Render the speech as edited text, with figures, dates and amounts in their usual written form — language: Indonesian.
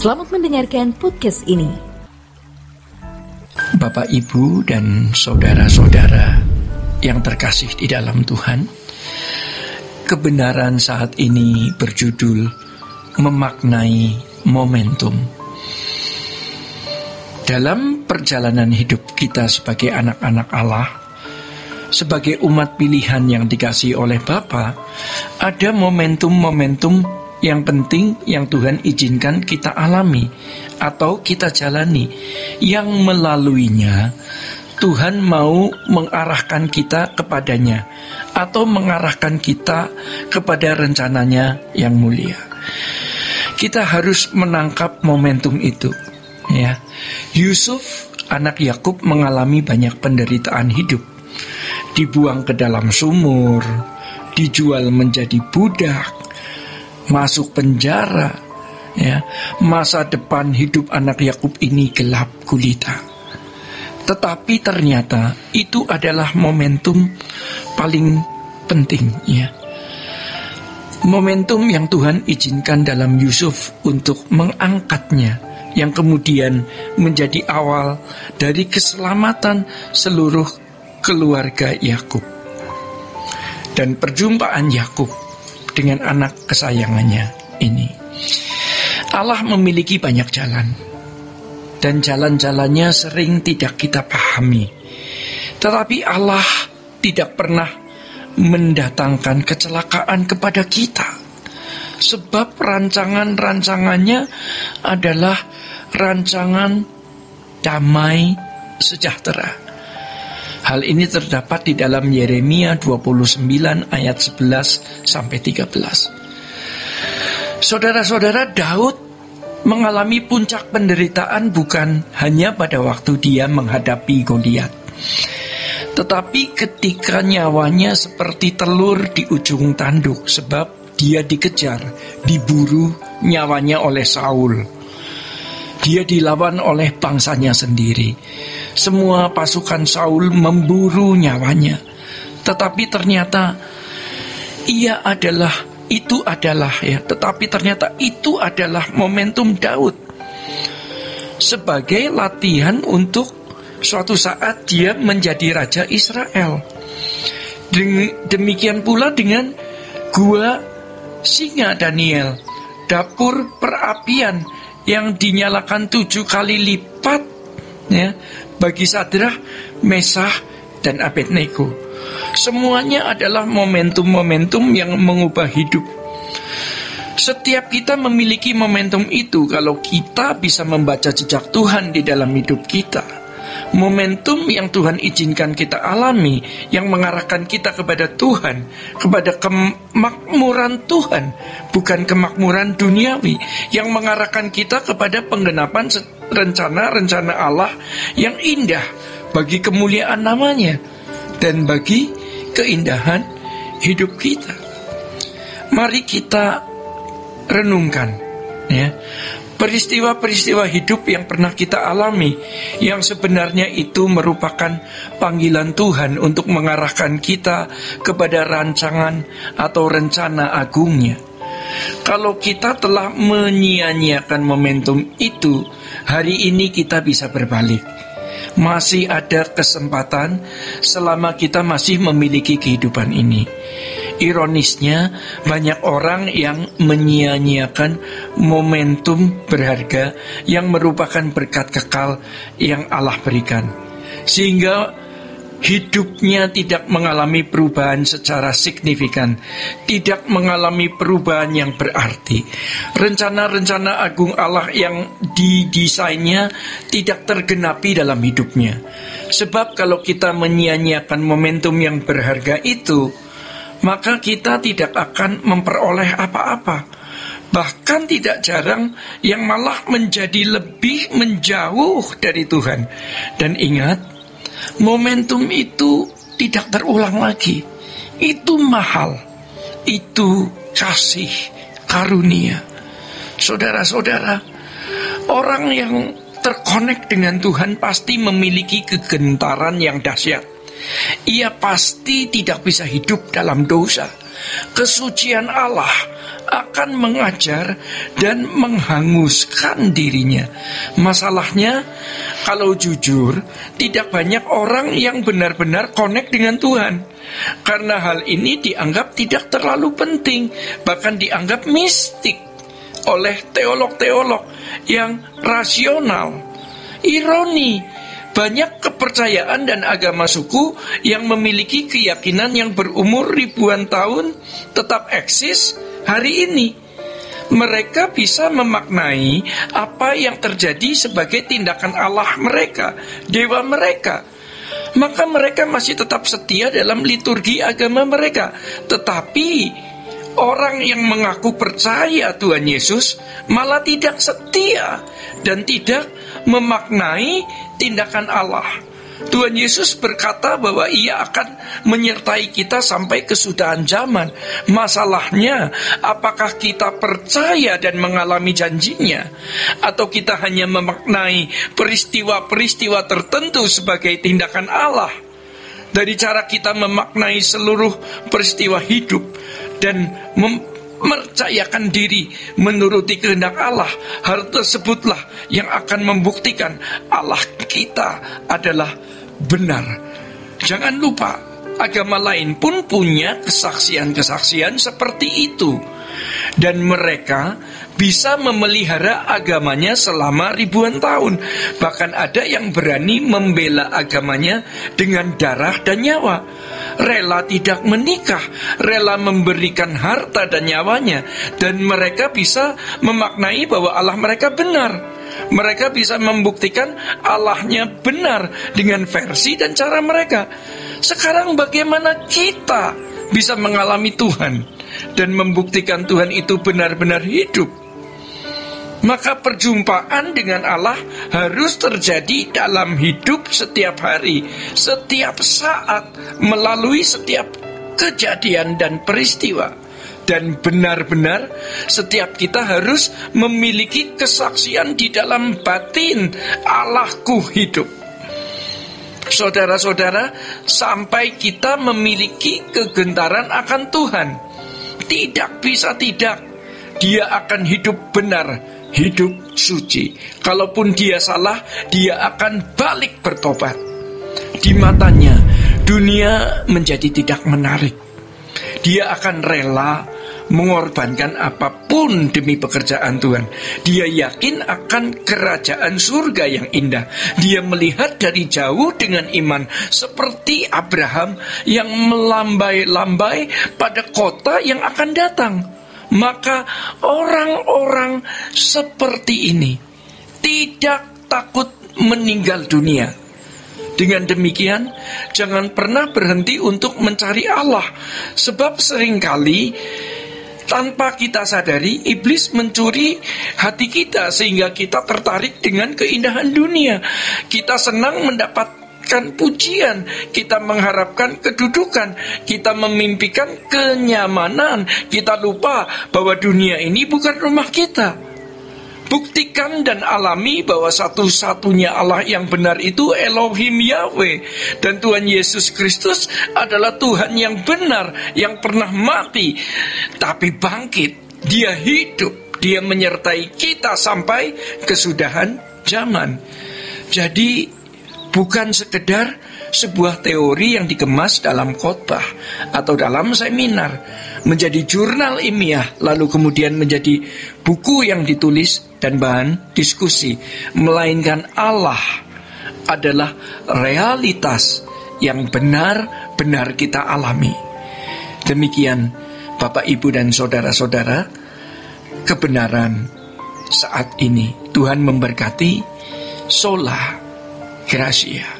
Selamat mendengarkan podcast ini. Bapak, Ibu, dan saudara-saudara yang terkasih di dalam Tuhan, kebenaran saat ini berjudul memaknai momentum. Dalam perjalanan hidup kita sebagai anak-anak Allah, sebagai umat pilihan yang dikasihi oleh Bapa, ada momentum-momentum yang penting yang Tuhan izinkan kita alami atau kita jalani, yang melaluinya Tuhan mau mengarahkan kita kepadanya atau mengarahkan kita kepada rencananya yang mulia. Kita harus menangkap momentum itu, ya. Yusuf, anak Yakub, mengalami banyak penderitaan hidup. Dibuang ke dalam sumur, dijual menjadi budak, masuk penjara, ya. Masa depan hidup anak Yakub ini gelap gulita. Tetapi ternyata itu adalah momentum paling penting, ya. Momentum yang Tuhan izinkan dalam Yusuf untuk mengangkatnya, yang kemudian menjadi awal dari keselamatan seluruh keluarga Yakub. Dan perjumpaan Yakub dengan anak kesayangannya ini. Allah memiliki banyak jalan, dan jalan-jalannya sering tidak kita pahami. Tetapi Allah tidak pernah mendatangkan kecelakaan kepada kita, sebab rancangan-rancangannya adalah rancangan damai sejahtera. Hal ini terdapat di dalam Yeremia 29 ayat 11 sampai 13. Saudara-saudara, Daud mengalami puncak penderitaan bukan hanya pada waktu dia menghadapi Goliat, tetapi ketika nyawanya seperti telur di ujung tanduk, sebab dia dikejar, diburu nyawanya oleh Saul. Dia dilawan oleh bangsanya sendiri. Semua pasukan Saul memburu nyawanya. Tetapi ternyata itu adalah momentum Daud sebagai latihan untuk suatu saat dia menjadi raja Israel. Demikian pula dengan gua singa Daniel, dapur perapian yang dinyalakan 7 kali lipat, ya, bagi Sadrah, Mesakh, dan Abednego. Semuanya adalah momentum-momentum yang mengubah hidup. Setiap kita memiliki momentum itu kalau kita bisa membaca jejak Tuhan di dalam hidup kita. Momentum yang Tuhan izinkan kita alami, yang mengarahkan kita kepada Tuhan, kepada kemakmuran Tuhan, bukan kemakmuran duniawi, yang mengarahkan kita kepada penggenapan rencana-rencana Allah yang indah bagi kemuliaan namanya dan bagi keindahan hidup kita. Mari kita renungkan, ya, peristiwa-peristiwa hidup yang pernah kita alami, yang sebenarnya itu merupakan panggilan Tuhan untuk mengarahkan kita kepada rancangan atau rencana agungnya. Kalau kita telah menyia-nyiakan momentum itu, hari ini kita bisa berbalik. Masih ada kesempatan selama kita masih memiliki kehidupan ini. Ironisnya, banyak orang yang menyia-nyiakan momentum berharga yang merupakan berkat kekal yang Allah berikan, sehingga hidupnya tidak mengalami perubahan secara signifikan, tidak mengalami perubahan yang berarti. Rencana-rencana agung Allah yang didesainnya tidak tergenapi dalam hidupnya. Sebab kalau kita menyia-nyiakan momentum yang berharga itu, maka kita tidak akan memperoleh apa-apa. Bahkan tidak jarang yang malah menjadi lebih menjauh dari Tuhan. Dan ingat, momentum itu tidak terulang lagi. Itu mahal. Itu kasih karunia. Saudara-saudara, orang yang terkonek dengan Tuhan pasti memiliki kegentaran yang dahsyat. Ia pasti tidak bisa hidup dalam dosa. Kesucian Allah akan mengajar dan menghanguskan dirinya. Masalahnya, kalau jujur, tidak banyak orang yang benar-benar connect dengan Tuhan. Karena hal ini dianggap tidak terlalu penting, bahkan dianggap mistik oleh teolog-teolog yang rasional. Ironi, banyak kepercayaan dan agama suku yang memiliki keyakinan yang berumur ribuan tahun tetap eksis hari ini. Mereka bisa memaknai apa yang terjadi sebagai tindakan Allah mereka, dewa mereka. Maka mereka masih tetap setia dalam liturgi agama mereka. Tetapi orang yang mengaku percaya Tuhan Yesus malah tidak setia dan tidak memaknai tindakan Allah. Tuhan Yesus berkata bahwa Ia akan menyertai kita sampai kesudahan zaman. Masalahnya, apakah kita percaya dan mengalami janjinya, atau kita hanya memaknai peristiwa-peristiwa tertentu sebagai tindakan Allah? Dari cara kita memaknai seluruh peristiwa hidup dan mempercayakan diri menuruti kehendak Allah, hal tersebutlah yang akan membuktikan Allah kita adalah benar. Jangan lupa, agama lain pun punya kesaksian-kesaksian seperti itu, dan mereka bisa memelihara agamanya selama ribuan tahun. Bahkan ada yang berani membela agamanya dengan darah dan nyawa, rela tidak menikah, rela memberikan harta dan nyawanya. Dan mereka bisa memaknai bahwa Allah mereka benar. Mereka bisa membuktikan Allahnya benar dengan versi dan cara mereka. Sekarang bagaimana kita bisa mengalami Tuhan dan membuktikan Tuhan itu benar-benar hidup? Maka perjumpaan dengan Allah harus terjadi dalam hidup setiap hari, setiap saat, melalui setiap kejadian dan peristiwa. Dan benar-benar setiap kita harus memiliki kesaksian di dalam batin, Allahku hidup. Saudara-saudara, sampai kita memiliki kegentaran akan Tuhan, tidak bisa tidak, Dia akan hidup benar, hidup suci. Kalaupun dia salah, dia akan balik bertobat. Di matanya, dunia menjadi tidak menarik. Dia akan rela mengorbankan apapun demi pekerjaan Tuhan. Dia yakin akan kerajaan surga yang indah. Dia melihat dari jauh dengan iman, seperti Abraham yang melambai-lambai pada kota yang akan datang. Maka orang-orang seperti ini tidak takut meninggal dunia. Dengan demikian, jangan pernah berhenti untuk mencari Allah. Sebab seringkali tanpa kita sadari, iblis mencuri hati kita sehingga kita tertarik dengan keindahan dunia. Kita senang mendapatkan pujian, kita mengharapkan kedudukan, kita memimpikan kenyamanan. Kita lupa bahwa dunia ini bukan rumah kita. Buktikan dan alami bahwa satu-satunya Allah yang benar itu Elohim Yahweh. Dan Tuhan Yesus Kristus adalah Tuhan yang benar, yang pernah mati tapi bangkit. Dia hidup, Dia menyertai kita sampai kesudahan zaman. Jadi bukan sekedar sebuah teori yang dikemas dalam khotbah atau dalam seminar, menjadi jurnal ilmiah, lalu kemudian menjadi buku yang ditulis dan bahan diskusi. Melainkan Allah adalah realitas yang benar-benar kita alami. Demikian Bapak, Ibu, dan saudara-saudara, kebenaran saat ini. Tuhan memberkati. Sola Gracia.